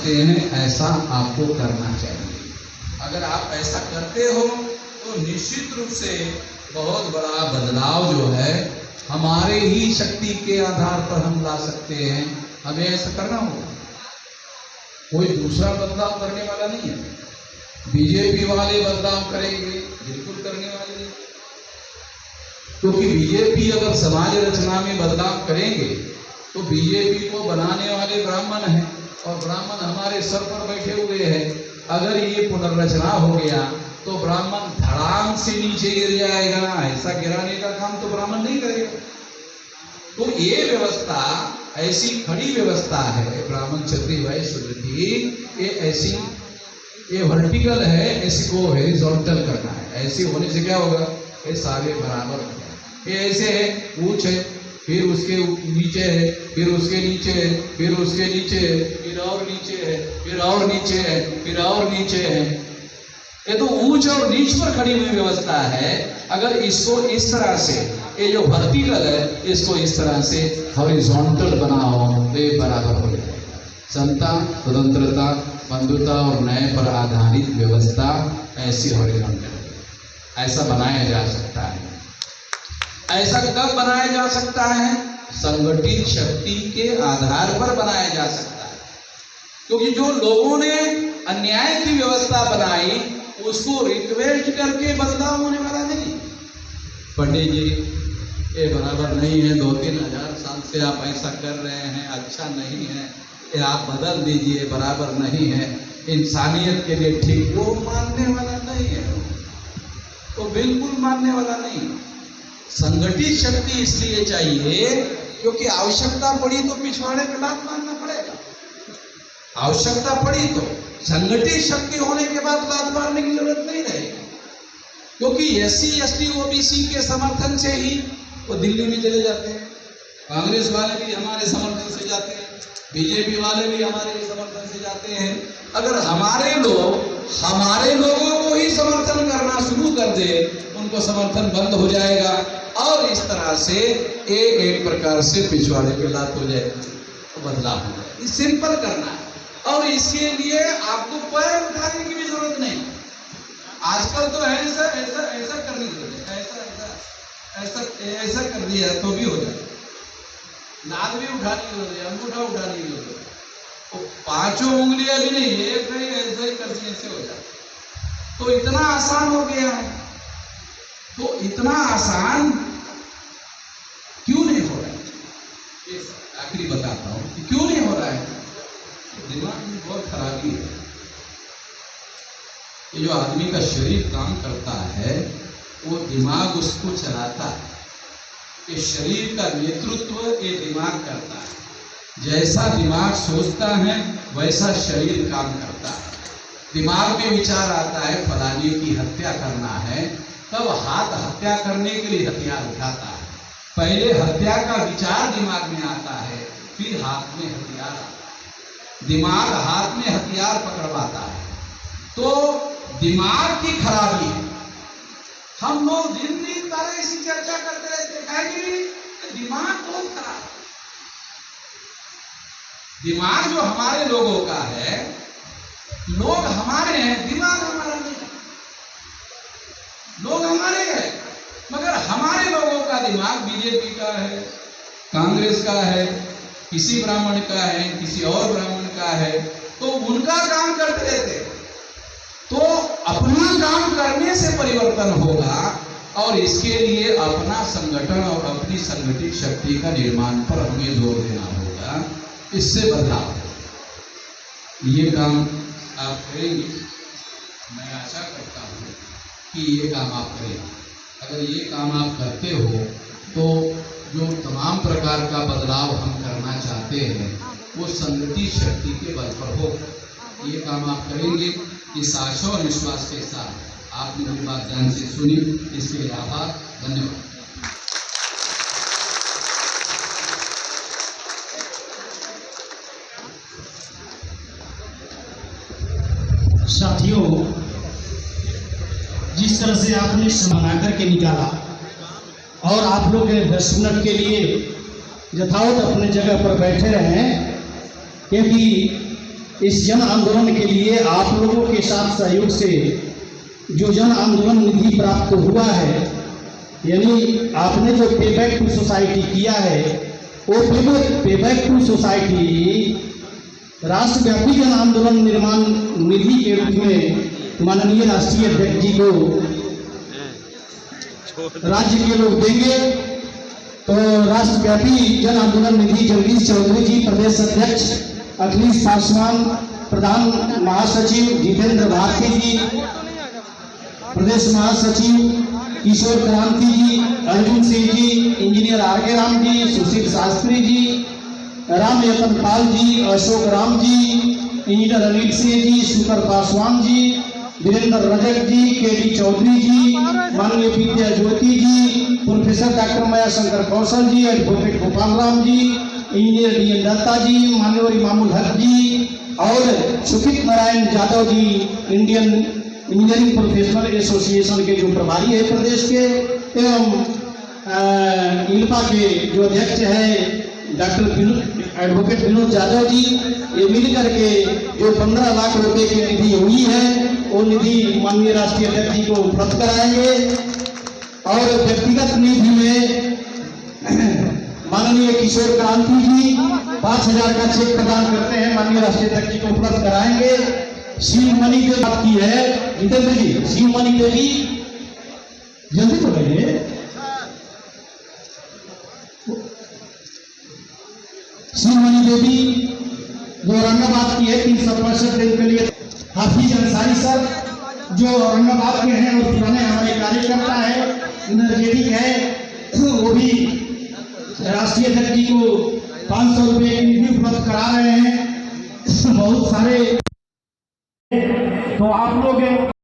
समझते हैं ऐसा आपको करना चाहिए। अगर आप ऐसा करते हो तो निश्चित रूप से बहुत बड़ा बदलाव जो है हमारे ही शक्ति के आधार पर हम ला सकते हैं। हमें ऐसा करना होगा, कोई दूसरा बदलाव करने वाला नहीं है। बीजेपी वाले बदलाव करेंगे, बिल्कुल करने वाले नहीं, क्योंकि बीजेपी अगर समाज रचना में बदलाव करेंगे तो बीजेपी को बनाने वाले ब्राह्मण हैं और ब्राह्मण हमारे सर पर बैठे हुए हैं। अगर ये पुनर्रचना हो गया तो ब्राह्मण धड़ाम से नीचे गिर जाएगा। ऐसा गिराने का काम तो ब्राह्मण नहीं करेगा। तो ये व्यवस्था ऐसी खड़ी व्यवस्था है ब्राह्मण क्षत्रिय वैश्य शूद्र की, ये ऐसी ये वर्टिकल है, इसको हॉरिजॉन्टल करना है। ऐसे होने से क्या होगा, ये सारे बराबर हो जाए। ये ऐसे है, ऊंच है, फिर उसके नीचे है, फिर उसके नीचे है, फिर उसके नीचे है, फिर और नीचे है, फिर और नीचे है, फिर और नीचे है। ये तो ऊंच और नीच पर खड़ी हुई व्यवस्था है। अगर इसको इस तरह से, ये जो वर्टिकल है, इसको इस तरह से हॉरिजॉन्टल बनाओ तो ये बराबर हो जाएगा। समता, स्वतंत्रता, बंधुता और न्याय पर आधारित व्यवस्था ऐसी हॉरिजॉन्टल, ऐसा बनाया जा सकता है। ऐसा कब बनाया जा सकता है, संगठित शक्ति के आधार पर बनाया जा सकता है। क्योंकि जो लोगों ने अन्याय की व्यवस्था बनाई उसको रिक्वेस्ट करके बदलाव होने वाला नहीं। पंडित जी ये बराबर नहीं है, 2-3 हजार साल से आप ऐसा कर रहे हैं, अच्छा नहीं है, ये आप बदल दीजिए, बराबर नहीं है, इंसानियत के लिए ठीक, वो मानने वाला नहीं है, वो बिल्कुल मानने वाला नहीं। संगठित शक्ति इसलिए चाहिए क्योंकि आवश्यकता पड़ी तो पिछवाड़े पे लात मारना पड़ेगा। आवश्यकता पड़ी तो संगठित शक्ति होने के बाद लात मारने की जरूरत नहीं रहेगी, क्योंकि SC ST OBC के समर्थन से ही वो दिल्ली में चले जाते हैं। कांग्रेस वाले भी हमारे समर्थन से जाते हैं, बीजेपी वाले भी हमारे समर्थन से जाते हैं। अगर हमारे लोगों को ही समर्थन करना शुरू कर दे, उनको समर्थन बंद हो जाएगा और इस तरह से ये एक प्रकार से पिछवाड़े पे लात हो जाएगा, तो बदलाव हो जाएगा। सिंपल करना है और इसके लिए आपको पैर उठाने की भी जरूरत नहीं। आजकल तो ऐसा ऐसा ऐसा करने की जरूरत है, ऐसा कर दिया तो भी हो जाए, नाक भी उठाने की जरूरत है, अंगूठा उठाने की जरूरत है, तो 5 उंगलियां भी नहीं, एक नहीं, ऐसा ही कर दिए से हो जाए। तो इतना आसान हो गया है। तो इतना आसान क्यों नहीं हो रहा है, ये आखिरी बताता हूं कि क्यों नहीं हो रहा है। दिमाग में बहुत खराबी है। ये जो आदमी का शरीर काम करता है वो दिमाग उसको चलाता है। ये शरीर का नेतृत्व ये दिमाग करता है। जैसा दिमाग सोचता है वैसा शरीर काम करता है। दिमाग में विचार आता है फलाने की हत्या करना है, तब हाथ हत्या करने के लिए हथियार उठाता है। पहले हत्या का विचार दिमाग में आता है, फिर हाथ में हथियार आता है। दिमाग हाथ में हथियार पकड़वाता है। तो दिमाग की खराबी है। हम लोग दिन तरह इसी चर्चा करते रहते हैं कि दिमाग बहुत खराब है। दिमाग जो हमारे लोगों का है, लोग हमारे हैं, दिमाग हमारा नहीं है। लोग हमारे हैं मगर हमारे लोगों का दिमाग बीजेपी का है, कांग्रेस का है, किसी ब्राह्मण का है, किसी और ब्राह्मण का है, तो उनका काम करते रहते हैं। तो अपना काम करने से परिवर्तन होगा और इसके लिए अपना संगठन और अपनी संगठित शक्ति का निर्माण पर हमें जोर देना होगा। इससे बदलाव होगा। ये काम आप करेंगे, मैं आशा करता हूँ कि ये काम आप करेंगे। अगर ये काम आप करते हो तो जो तमाम प्रकार का बदलाव हम करना चाहते हैं वो संगठित शक्ति के बल पर हो। ये काम आप करेंगे, इस आशा और विश्वास के साथ आपने मेरी बात ध्यान से सुनी, इसके लिए आभार, धन्यवाद। साथियों, जिस तरह से आपने बना करके निकाला और आप लोग 10 मिनट के लिए यथावत अपने जगह पर बैठे रहे, क्योंकि इस जन आंदोलन के लिए आप लोगों के साथ सहयोग से जो जन आंदोलन निधि प्राप्त हुआ है, यानी आपने जो पे बैक टू सोसाइटी किया है, वो पे बैक टू सोसाइटी राष्ट्रव्यापी जन आंदोलन निर्माण निधि के रूप में माननीय राष्ट्रीय अध्यक्ष जी को राज्य के लोग देंगे। तो राष्ट्रव्यापी जन आंदोलन निधि जगदीश चौधरी जी, प्रदेश अध्यक्ष अखिलेश पासवान, प्रधान महासचिव जितेंद्र भारती जी, प्रदेश महासचिव किशोर क्रांति जी, अर्जुन सिंह जी, इंजीनियर आर.के. राम जी, सुशील शास्त्री जी, राम यतन पाल जी, अशोक राम जी, इंजीनियर अनिल सिंह जी, सुकर पासवान जी, वीरेंद्र रजक जी, के.डी. चौधरी जी, माननीय विद्या ज्योति जी, प्रोफेसर डॉक्टर माया शंकर कौशल जी, advocate Gopal Ram ji, engineer DN. Dutta जी, माननीय इमामुल हक जी और सुखित Narayan Yadav ji, Indian engineering professional association के जो प्रभारी है प्रदेश के, एवं इल्पा के जो अध्यक्ष है डॉक्टर एडवोकेट विनोद यादव जी, ये मिल करके जो 15 लाख रुपए की निधि हुई है, वो निधि माननीय राष्ट्रीय अध्यक्ष जी को उपलब्ध कराएंगे। और व्यक्तिगत निधि में माननीय किशोर क्रांति जी 5,000 का चेक प्रदान करते हैं, माननीय राष्ट्रीय अध्यक्ष जी को उपलब्ध कराएंगे। शिव मणि जो बात की है जितेंद्र जी, शिव मणि देवी जल्दी तो करिए। शिव मणि देवी जो औरंगाबाद की है 365 दिन के लिए। हाफिज अंसारी सर जो औरंगाबाद के हैं और पुराने हमारे कार्यकर्ता है, एनर्जेटिक है, वो भी राष्ट्रीय अध्यक्ष जी को 500 रुपए की निधि उपलब्ध करा रहे हैं। बहुत सारे तो आप लोग